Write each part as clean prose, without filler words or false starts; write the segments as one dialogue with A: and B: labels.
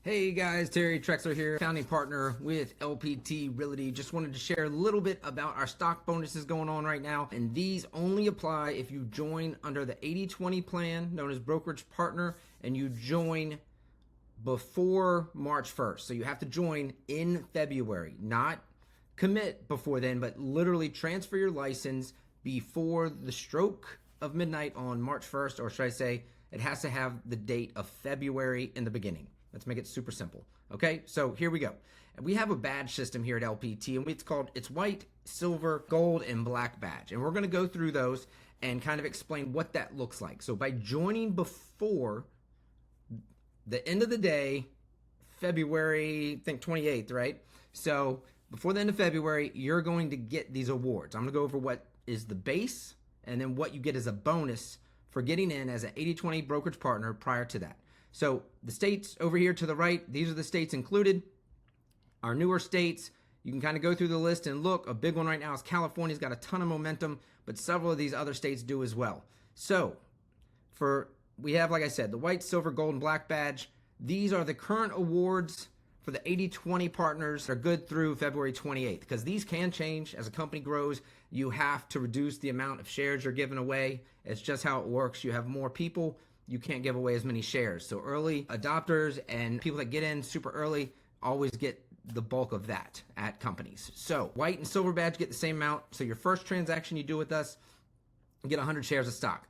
A: Hey guys, Terry Trexler here, founding partner with LPT Realty. Just wanted to share a little bit about our stock bonuses going on right now. And these only apply if you join under the 80/20 plan, known as brokerage partner, and you join before March 1st. So you have to join in February, not commit before then, but literally transfer your license before the stroke of midnight on March 1st, or should I say, it has to have the date of February in the beginning. Let's make it super simple. Okay, so here we go. We have a badge system here at LPT, and it's white, silver, gold, and black badge. And we're gonna go through those and kind of explain what that looks like. So by joining before the end of the day, February, I think 28th, right? So before the end of February, you're going to get these awards. I'm gonna go over what is the base and then what you get as a bonus for getting in as an 80/20 brokerage partner prior to that. So the states over here to the right, these are the states included. Our newer states, you can kind of go through the list and look. A big one right now is California's got a ton of momentum, but several of these other states do as well. So we have, like I said, the white, silver, gold, and black badge. These are the current awards for the 80/20 partners that are good through February 28th, because these can change as a company grows. You have to reduce the amount of shares you're giving away. It's just how it works. You have more people, you can't give away as many shares. So early adopters and people that get in super early always get the bulk of that at companies. So white and silver badge get the same amount. So your first transaction you do with us, you get 100 shares of stock.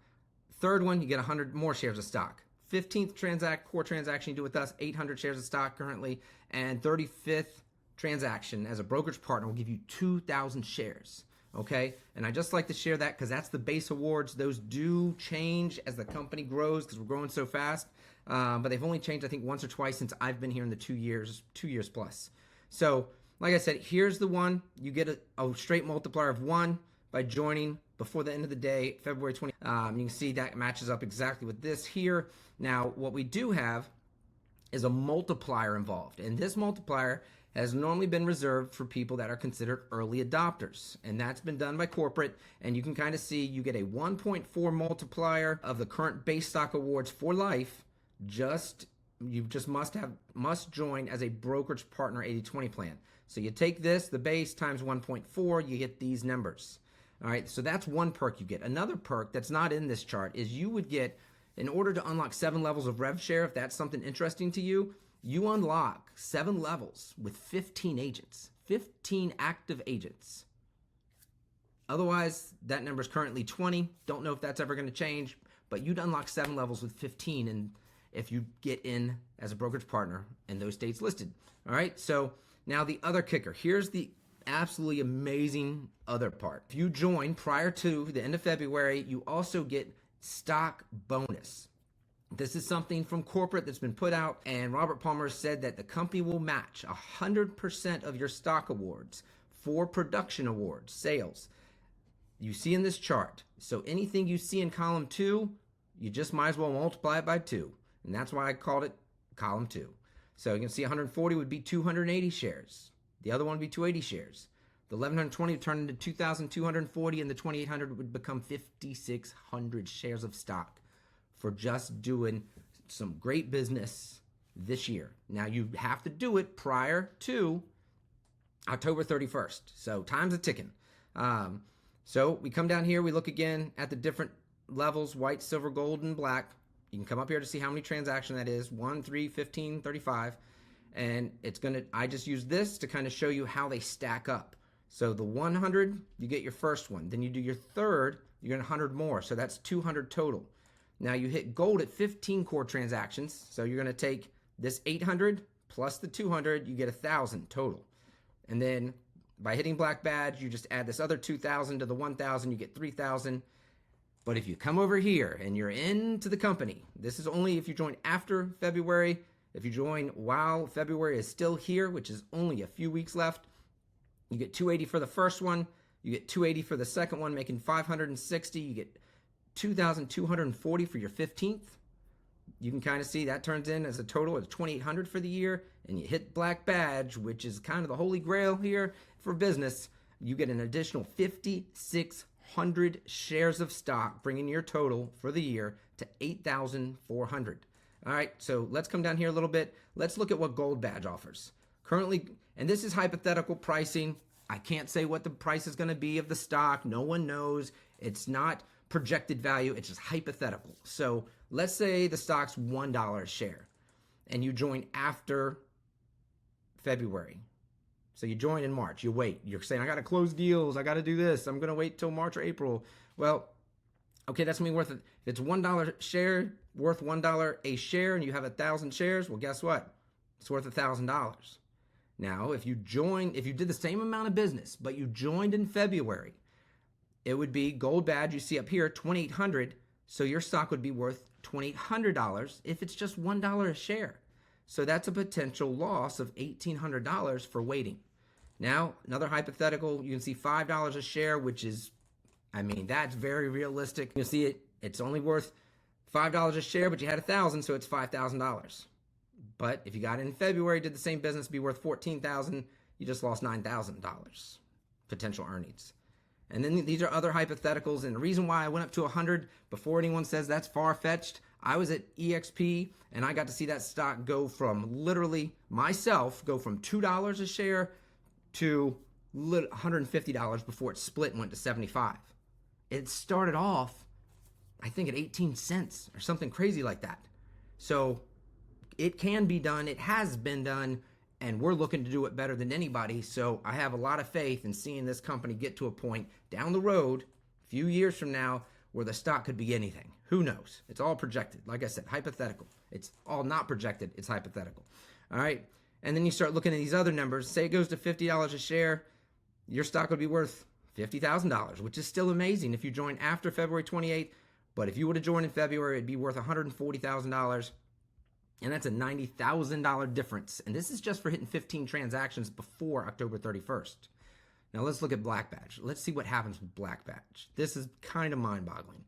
A: Third one, you get 100 more shares of stock. 15th core transaction you do with us, 800 shares of stock currently. And 35th transaction as a brokerage partner will give you 2,000 shares. Okay, and I just like to share that because that's the base awards. Those do change as the company grows because we're growing so fast. But they've only changed, I think, once or twice since I've been here in the 2 years plus. So, like I said, here's the one. You get a straight multiplier of 1 by joining before the end of the day, February 20. You can see that matches up exactly with this here. Now, what we do have is a multiplier involved, and this multiplier has normally been reserved for people that are considered early adopters, and that's been done by corporate. And you can kind of see you get a 1.4 multiplier of the current base stock awards for life. You just must join as a brokerage partner 80/20 plan. So you take this, the base times 1.4, you get these numbers. All right, so that's one perk you get. Another perk that's not in this chart is you would get, in order to unlock 7 levels of rev share, if that's something interesting to you, you unlock 7 levels with 15 agents, 15 active agents. Otherwise, that number is currently 20. Don't know if that's ever going to change, but you'd unlock 7 levels with 15 and if you get in as a brokerage partner in those states listed. All right, so now the other kicker. Here's the absolutely amazing other part. If you join prior to the end of February, you also get stock bonus. This is something from corporate that's been put out, and Robert Palmer said that the company will match 100% of your stock awards for production awards, sales. You see in this chart. So anything you see in column 2, you just might as well multiply it by 2. And that's why I called it column 2. So you can see 140 would be 280 shares. The other one would be 280 shares. The 1120 would turn into 2,240, and the 2,800 would become 5,600 shares of stock for just doing some great business this year. Now you have to do it prior to October 31st. So time's a ticking. So we come down here, we look again at the different levels, white, silver, gold, and black. You can come up here to see how many transactions that is, 1, 3, 15, 35. And I just use this to kind of show you how they stack up. So the 100, you get your first one. Then you do your third, you get 100 more. So that's 200 total. Now you hit gold at 15 core transactions. So you're going to take this 800 plus the 200, you get 1,000 total. And then by hitting black badge, you just add this other 2,000 to the 1,000, you get 3,000. But if you come over here and you're into the company, this is only if you join after February. If you join while February is still here, which is only a few weeks left, you get 280 for the first one, you get 280 for the second one, making 560, you get 2,240 for your 15th. You can kind of see that turns in as a total of 2,800 for the year, and you hit black badge, which is kind of the holy grail here for business. You get an additional 5,600 shares of stock, bringing your total for the year to 8,400. All right, so let's come down here a little bit. Let's look at what Gold Badge offers. Currently, and this is hypothetical pricing. I can't say what the price is going to be of the stock. No one knows. It's not projected value. It's just hypothetical. So let's say the stock's $1 a share and you join after February. So you join in March. You wait. You're saying, I got to close deals. I got to do this. I'm going to wait till March or April. Well, okay, that's going to be worth it. If it's $1 a share, worth $1 a share, and you have 1,000 shares, well, guess what? It's worth $1,000. Now, if you did the same amount of business, but you joined in February, it would be Gold Badge, you see up here, $2,800. So your stock would be worth $2,800 if it's just $1 a share. So that's a potential loss of $1,800 for waiting. Now, another hypothetical, you can see $5 a share, which is, that's very realistic. You'll see it's only worth $5 a share, but you had 1,000, so it's $5,000. But if you got in February, did the same business, be worth $14,000, you just lost $9,000 potential earnings. And then these are other hypotheticals, and the reason why I went up to 100 before anyone says that's far-fetched, I was at EXP, and I got to see that stock go from literally myself go from $2 a share to $150 before it split and went to 75. It started off, I think, at 18 cents or something crazy like that. So it can be done. It has been done, and we're looking to do it better than anybody. So I have a lot of faith in seeing this company get to a point down the road, a few years from now, where the stock could be anything. Who knows? It's all projected. Like I said, hypothetical. It's all not projected. It's hypothetical. All right? And then you start looking at these other numbers. Say it goes to $50 a share. Your stock would be worth $50,000, which is still amazing if you join after February 28th. But if you would have joined in February, it'd be worth $140,000. And that's a $90,000 difference. And this is just for hitting 15 transactions before October 31st. Now let's look at Black Badge. Let's see what happens with Black Badge. This is kind of mind-boggling.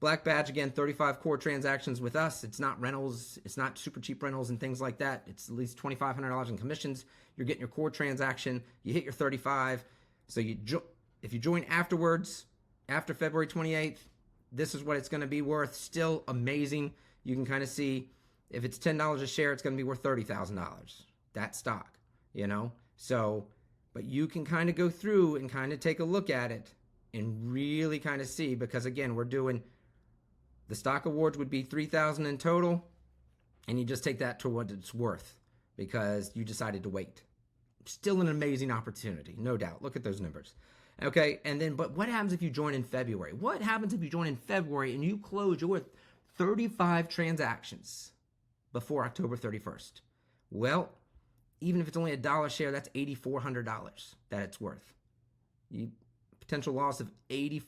A: Black Badge, again, 35 core transactions with us. It's not rentals. It's not super cheap rentals and things like that. It's at least $2,500 in commissions. You're getting your core transaction. You hit your 35. So if you join afterwards, after February 28th, this is what it's going to be worth. Still amazing. You can kind of see if it's $10 a share, it's going to be worth $30,000. That stock, So, but you can kind of go through and kind of take a look at it and really kind of see, because again, we're doing the stock awards would be $3,000 in total, and you just take that to what it's worth because you decided to wait. Still an amazing opportunity, no doubt. Look at those numbers. Okay, and then, but what happens if you join in February? What happens if you join in February and you close, you're worth 35 transactions before October 31st? Well, even if it's only $1 a share, that's $8,400 that it's worth. Potential loss of $5,400.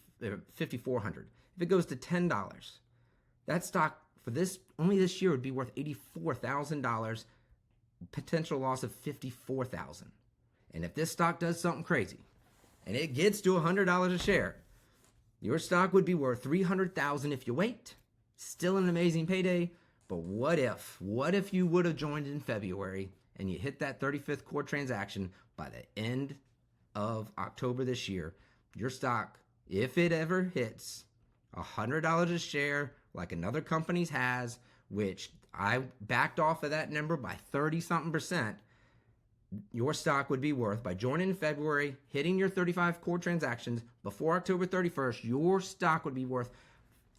A: If it goes to $10, that stock for only this year would be worth $84,000. Potential loss of $54,000. And if this stock does something crazy, and it gets to $100 a share, your stock would be worth $300,000 if you wait. Still an amazing payday. But what if you would have joined in February and you hit that 35th core transaction by the end of October this year? Your stock, if it ever hits $100 a share like another company's has, which I backed off of that number by 30-something%, your stock would be worth, by joining in February, hitting your 35 core transactions before October 31st, your stock would be worth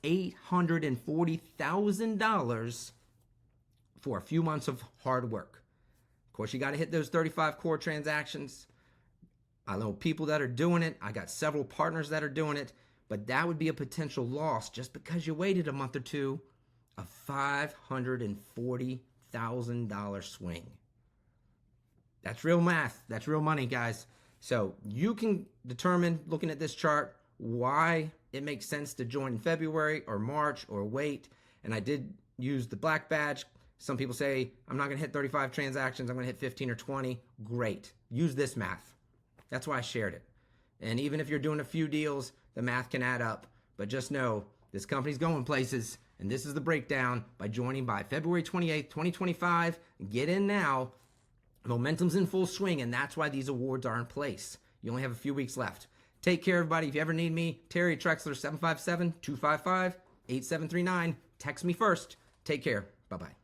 A: $840,000 for a few months of hard work. Of course, you got to hit those 35 core transactions. I know people that are doing it. I got several partners that are doing it, but that would be a potential loss just because you waited a month or two, a $540,000 swing. That's real math. That's real money, guys. So you can determine, looking at this chart, why it makes sense to join in February or March or wait. And I did use the Black Badge. Some people say, I'm not going to hit 35 transactions. I'm going to hit 15 or 20. Great. Use this math. That's why I shared it. And even if you're doing a few deals, the math can add up. But just know, this company's going places. And this is the breakdown by joining by February 28th, 2025. Get in now. Momentum's in full swing, and that's why these awards are in place. You only have a few weeks left. Take care, everybody. If you ever need me, Terry Trexler, 757-255-8739. Text me first. Take care. Bye-bye.